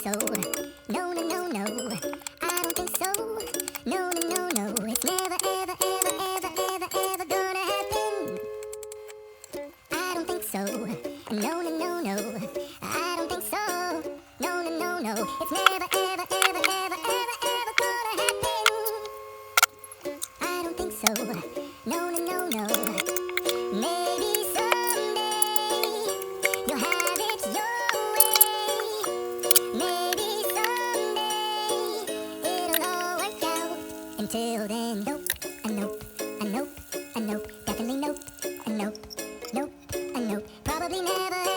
so. No, no, no, no. I don't think so. No, no, no, no. It's never, ever, ever, ever, ever, ever gonna happen. I don't think so. No, no, no, no. I don't think so. No, no, no, no. It's never, ever, ever, ever, ever, ever gonna happen. I don't think so. No, no, no, no. Maybe someday you'll have it your way. Maybe someday it'll all work out. Until then, nope, a nope, a nope, a nope, definitely nope, a nope, nope, a nope, probably never.